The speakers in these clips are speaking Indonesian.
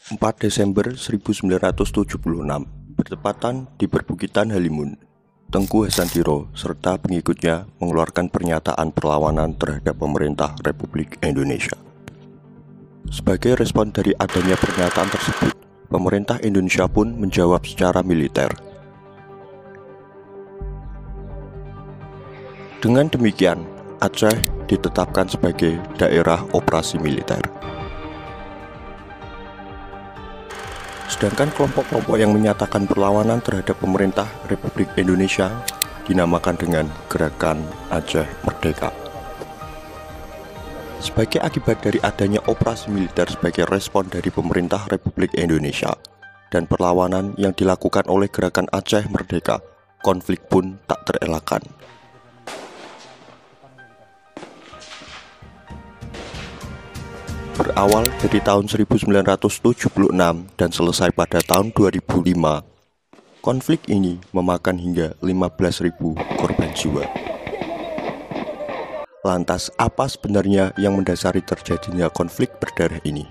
4 Desember 1976, bertepatan di perbukitan Halimun, Tengku Hasantiro serta pengikutnya mengeluarkan pernyataan perlawanan terhadap pemerintah Republik Indonesia. Sebagai respon dari adanya pernyataan tersebut, pemerintah Indonesia pun menjawab secara militer. Dengan demikian, Aceh ditetapkan sebagai daerah operasi militer. Sedangkan kelompok-kelompok yang menyatakan perlawanan terhadap pemerintah Republik Indonesia dinamakan dengan Gerakan Aceh Merdeka. Sebagai akibat dari adanya operasi militer sebagai respon dari pemerintah Republik Indonesia dan perlawanan yang dilakukan oleh Gerakan Aceh Merdeka, konflik pun tak terelakkan. Berawal dari tahun 1976 dan selesai pada tahun 2005, konflik ini memakan hingga 15.000 korban jiwa. Lantas, apa sebenarnya yang mendasari terjadinya konflik berdarah ini?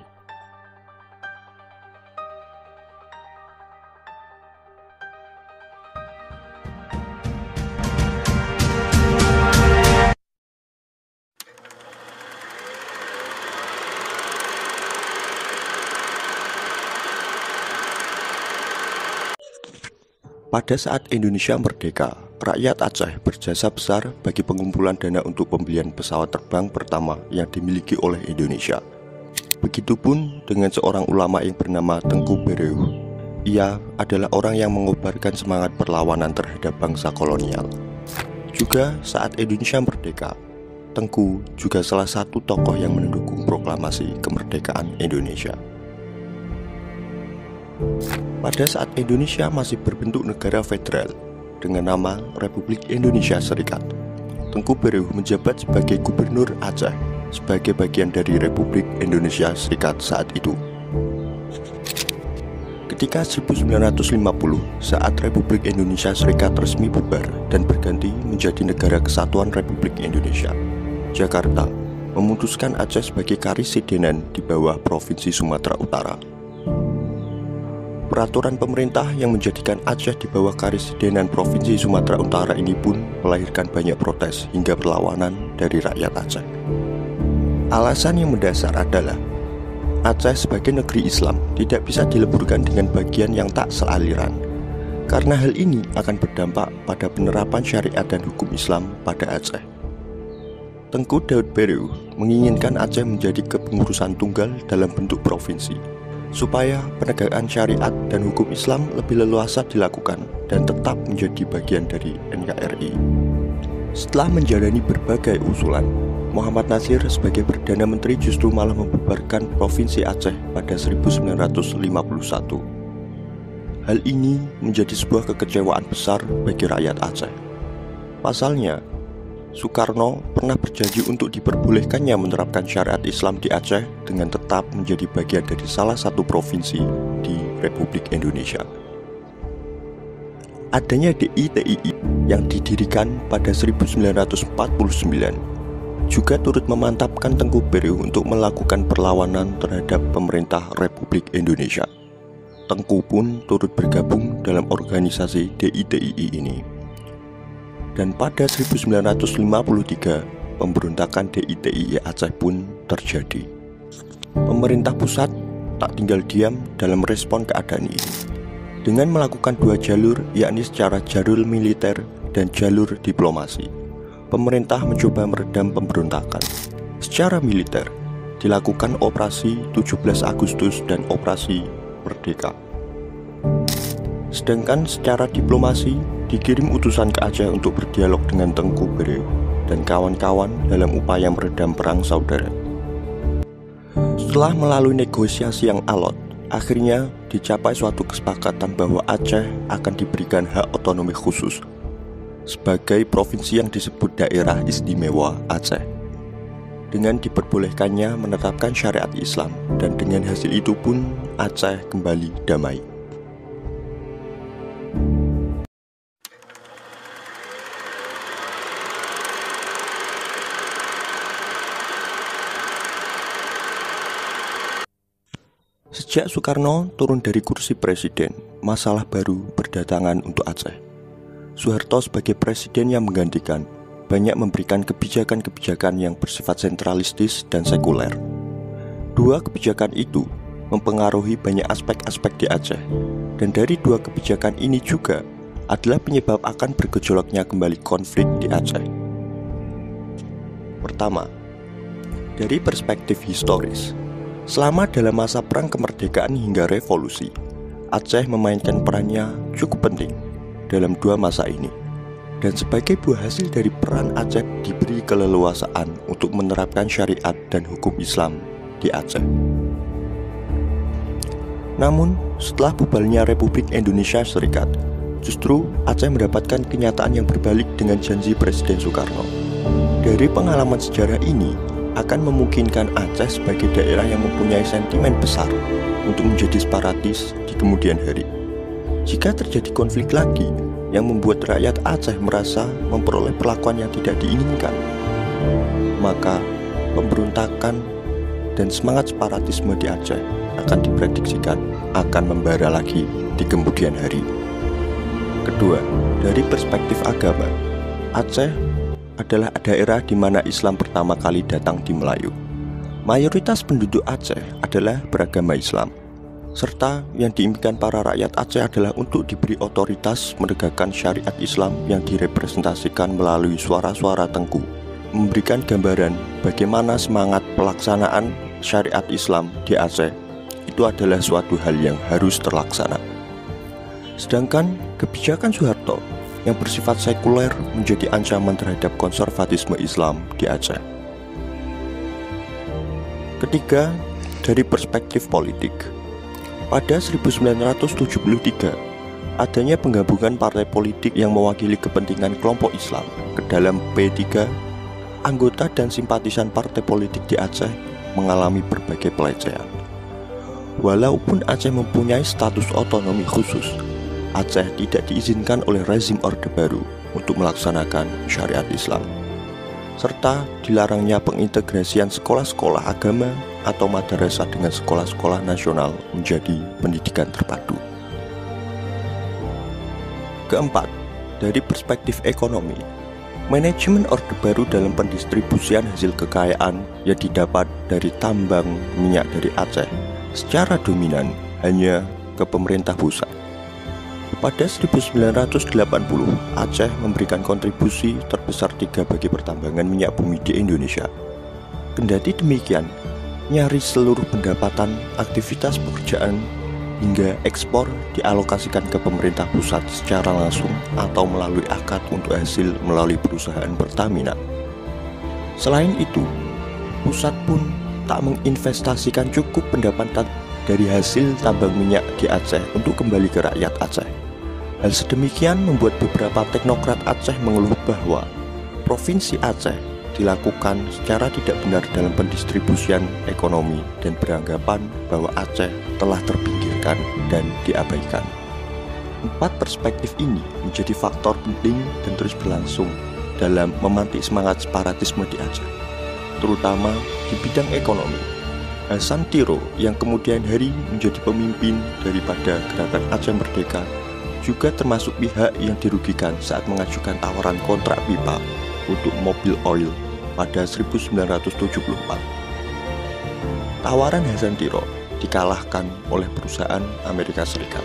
Pada saat Indonesia merdeka, rakyat Aceh berjasa besar bagi pengumpulan dana untuk pembelian pesawat terbang pertama yang dimiliki oleh Indonesia. Begitupun dengan seorang ulama yang bernama Tengku Bereuh. Ia adalah orang yang mengobarkan semangat perlawanan terhadap bangsa kolonial. Juga saat Indonesia merdeka, Tengku juga salah satu tokoh yang mendukung proklamasi kemerdekaan Indonesia. Pada saat Indonesia masih berbentuk negara federal dengan nama Republik Indonesia Serikat, Tengku Bereuh menjabat sebagai Gubernur Aceh sebagai bagian dari Republik Indonesia Serikat saat itu. Ketika 1950, saat Republik Indonesia Serikat resmi bubar dan berganti menjadi Negara Kesatuan Republik Indonesia, Jakarta memutuskan Aceh sebagai karisidenan di bawah Provinsi Sumatera Utara. Peraturan pemerintah yang menjadikan Aceh di bawah karisidenan Provinsi Sumatera Utara ini pun melahirkan banyak protes hingga perlawanan dari rakyat Aceh. Alasan yang mendasar adalah Aceh sebagai negeri Islam tidak bisa dileburkan dengan bagian yang tak sealiran, karena hal ini akan berdampak pada penerapan syariat dan hukum Islam pada Aceh. Tengku Daud Bereuh menginginkan Aceh menjadi kepengurusan tunggal dalam bentuk provinsi, supaya penegakan syariat dan hukum Islam lebih leluasa dilakukan dan tetap menjadi bagian dari NKRI. Setelah menjalani berbagai usulan, Muhammad Nasir sebagai Perdana Menteri justru malah membubarkan Provinsi Aceh pada 1951. Hal ini menjadi sebuah kekecewaan besar bagi rakyat Aceh. Pasalnya, Soekarno pernah berjanji untuk diperbolehkannya menerapkan syariat Islam di Aceh dengan tetap menjadi bagian dari salah satu provinsi di Republik Indonesia. Adanya DITII yang didirikan pada 1949 juga turut memantapkan Tengku Bereuh untuk melakukan perlawanan terhadap pemerintah Republik Indonesia. Tengku pun turut bergabung dalam organisasi DITII ini. Dan pada 1953, pemberontakan DITII Aceh pun terjadi. Pemerintah pusat tak tinggal diam dalam respon keadaan ini. Dengan melakukan dua jalur, yakni secara jalur militer dan jalur diplomasi, pemerintah mencoba meredam pemberontakan. Secara militer, dilakukan operasi 17 Agustus dan operasi Merdeka. Sedangkan secara diplomasi, dikirim utusan ke Aceh untuk berdialog dengan Tengku Bereuh dan kawan-kawan dalam upaya meredam perang saudara. Setelah melalui negosiasi yang alot, akhirnya dicapai suatu kesepakatan bahwa Aceh akan diberikan hak otonomi khusus sebagai provinsi yang disebut Daerah Istimewa Aceh, dengan diperbolehkannya menetapkan syariat Islam, dan dengan hasil itu pun Aceh kembali damai. Sejak Soekarno turun dari kursi presiden, masalah baru berdatangan untuk Aceh. Soeharto sebagai presiden yang menggantikan banyak memberikan kebijakan-kebijakan yang bersifat sentralistis dan sekuler. Dua kebijakan itu mempengaruhi banyak aspek-aspek di Aceh, dan dari dua kebijakan ini juga adalah penyebab akan bergejolaknya kembali konflik di Aceh. Pertama, dari perspektif historis, selama dalam masa perang kemerdekaan hingga revolusi, Aceh memainkan perannya cukup penting dalam dua masa ini. Dan sebagai buah hasil dari peran Aceh diberi keleluasaan untuk menerapkan syariat dan hukum Islam di Aceh. Namun, setelah bubarnya Republik Indonesia Serikat, justru Aceh mendapatkan kenyataan yang berbalik dengan janji Presiden Soekarno. Dari pengalaman sejarah ini, akan memungkinkan Aceh sebagai daerah yang mempunyai sentimen besar untuk menjadi separatis di kemudian hari. Jika terjadi konflik lagi yang membuat rakyat Aceh merasa memperoleh perlakuan yang tidak diinginkan, maka pemberontakan dan semangat separatisme di Aceh akan diprediksikan akan membara lagi di kemudian hari. Kedua, dari perspektif agama, Aceh adalah daerah di mana Islam pertama kali datang di Melayu. Mayoritas penduduk Aceh adalah beragama Islam, serta yang diimpikan para rakyat Aceh adalah untuk diberi otoritas menegakkan syariat Islam yang direpresentasikan melalui suara-suara tengku, memberikan gambaran bagaimana semangat pelaksanaan syariat Islam di Aceh itu adalah suatu hal yang harus terlaksana. Sedangkan kebijakan Soeharto yang bersifat sekuler menjadi ancaman terhadap konservatisme Islam di Aceh. Ketiga, dari perspektif politik, pada 1973, adanya penggabungan partai politik yang mewakili kepentingan kelompok Islam ke dalam P3, anggota dan simpatisan partai politik di Aceh mengalami berbagai pelecehan. Walaupun Aceh mempunyai status otonomi khusus, Aceh tidak diizinkan oleh rezim Orde Baru untuk melaksanakan syariat Islam, serta dilarangnya pengintegrasian sekolah-sekolah agama atau madrasah dengan sekolah-sekolah nasional menjadi pendidikan terpadu. Keempat, dari perspektif ekonomi, manajemen Orde Baru dalam pendistribusian hasil kekayaan yang didapat dari tambang minyak dari Aceh secara dominan hanya ke pemerintah pusat. Pada 1980, Aceh memberikan kontribusi terbesar 3 bagi pertambangan minyak bumi di Indonesia. Kendati demikian, nyaris seluruh pendapatan, aktivitas pekerjaan, hingga ekspor dialokasikan ke pemerintah pusat secara langsung atau melalui akad untuk hasil melalui perusahaan Pertamina. Selain itu, pusat pun tak menginvestasikan cukup pendapatan dari hasil tambang minyak di Aceh untuk kembali ke rakyat Aceh. Hal sedemikian membuat beberapa teknokrat Aceh mengeluh bahwa Provinsi Aceh dilakukan secara tidak benar dalam pendistribusian ekonomi dan beranggapan bahwa Aceh telah terpinggirkan dan diabaikan. 4 perspektif ini menjadi faktor penting dan terus berlangsung dalam memantik semangat separatisme di Aceh, terutama di bidang ekonomi. Hasan Tiro yang kemudian hari menjadi pemimpin daripada gerakan Aceh Merdeka juga termasuk pihak yang dirugikan saat mengajukan tawaran kontrak pipa untuk mobil oil pada 1974. Tawaran Hasan Tiro dikalahkan oleh perusahaan Amerika Serikat.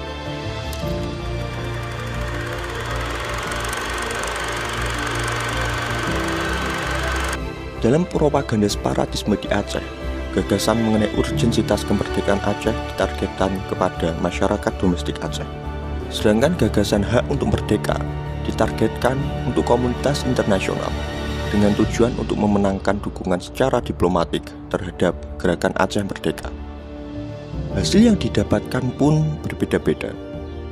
Dalam propaganda separatisme di Aceh, gagasan mengenai urgensitas kemerdekaan Aceh ditargetkan kepada masyarakat domestik Aceh. Sedangkan gagasan hak untuk merdeka ditargetkan untuk komunitas internasional dengan tujuan untuk memenangkan dukungan secara diplomatik terhadap gerakan Aceh Merdeka. Hasil yang didapatkan pun berbeda-beda.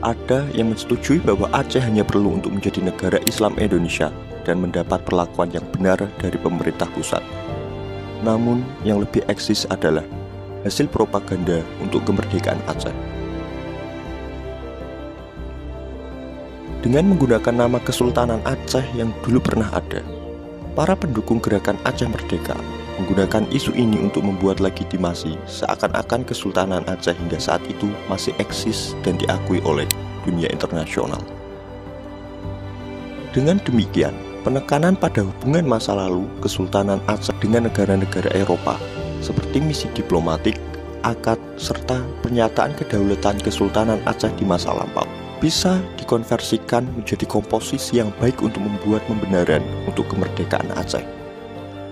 Ada yang menyetujui bahwa Aceh hanya perlu untuk menjadi negara Islam Indonesia dan mendapat perlakuan yang benar dari pemerintah pusat. Namun yang lebih eksis adalah hasil propaganda untuk kemerdekaan Aceh. Dengan menggunakan nama Kesultanan Aceh yang dulu pernah ada, para pendukung gerakan Aceh Merdeka menggunakan isu ini untuk membuat legitimasi seakan-akan Kesultanan Aceh hingga saat itu masih eksis dan diakui oleh dunia internasional. Dengan demikian, penekanan pada hubungan masa lalu Kesultanan Aceh dengan negara-negara Eropa seperti misi diplomatik, akad, serta pernyataan kedaulatan Kesultanan Aceh di masa lampau bisa dikonversikan menjadi komposisi yang baik untuk membuat pembenaran untuk kemerdekaan Aceh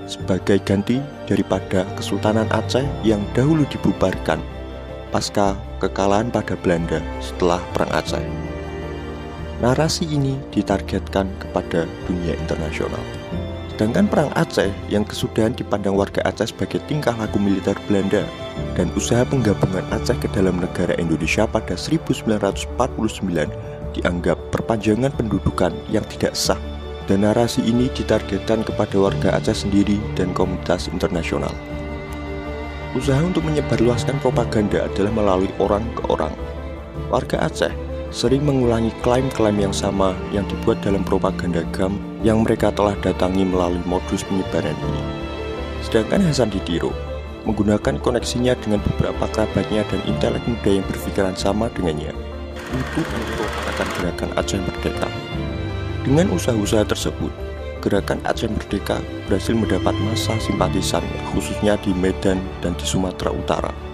sebagai ganti daripada Kesultanan Aceh yang dahulu dibubarkan pasca kekalahan pada Belanda setelah Perang Aceh. Narasi ini ditargetkan kepada dunia internasional. Sedangkan Perang Aceh yang kesudahan dipandang warga Aceh sebagai tingkah laku militer Belanda dan usaha penggabungan Aceh ke dalam negara Indonesia pada 1949 dianggap perpanjangan pendudukan yang tidak sah. Dan narasi ini ditargetkan kepada warga Aceh sendiri dan komunitas internasional. Usaha untuk menyebarluaskan propaganda adalah melalui orang ke orang. Warga Aceh sering mengulangi klaim-klaim yang sama yang dibuat dalam propaganda GAM yang mereka telah datangi melalui modus penyebaran ini. Sedangkan Hasan Didiro menggunakan koneksinya dengan beberapa kerabatnya dan intelek muda yang berpikiran sama dengannya untuk mempropagandakan gerakan Aceh Merdeka. Dengan usaha-usaha tersebut, gerakan Aceh Merdeka berhasil mendapat massa simpatisan khususnya di Medan dan di Sumatera Utara.